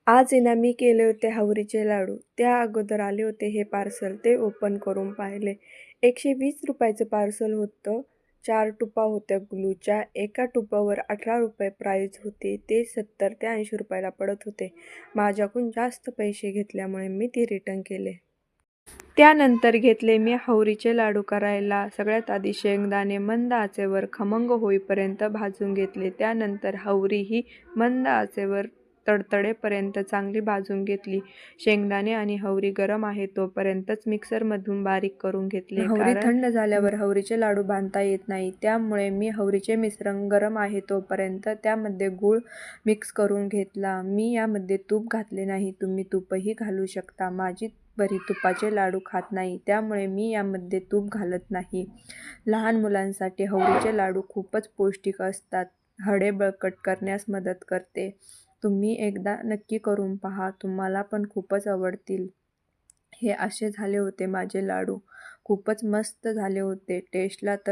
आज आहे ना मी केले होते हावरीचे लाडू. त्या अगोदर आले होते हे पार्सल. ते ओपन करून पाहिले. ₹120चं पार्सल होतं. 4 टुपा होत्या ग्लूच्या. एका टुपावर ₹18 प्राईज होती. ते 70 ते ₹80 ला पडत होते. माझ्याकडून जास्त पैसे घेतल्यामुळे मी ते रिटर्न केले. त्यानंतर घेतले मी हावरीचे लाडू करायला. सगळ्यात आधी शेंगदाणे मंद आचेवर खमंग होईपर्यंत भाजून घेतले. त्यानंतर हावरी ही मंद आचेवर तडतडेपर्यंत चांगली भाजून घेतली. शेंगदाणे आणि हावरी गरम आहे तोपर्यंतच मिक्सरमधून बारीक करून घेतले. हावरी थंड झाल्यावर हावरीचे लाडू बांधता येत नाही. त्यामुळे मी हावरीचे मिश्रण गरम आहे तोपर्यंत त्यामध्ये गूळ मिक्स करून घेतला. मी यामध्ये तूप घातले नाही. तुम्ही तूपही घालू शकता. माझी बरी तुपाचे लाडू खात नाही, त्यामुळे मी यामध्ये तूप घालत नाही. लहान मुलांसाठी हावरीचे लाडू खूपच पौष्टिक असतात. हाडे बळकट करण्यास मदत करते. तुम्ही एकदा नक्की करून पहा. तुम्हाला पण खूपच आवडतील. हे असे झाले होते माझे लाडू. खूपच मस्त झाले होते. टेस्टला तर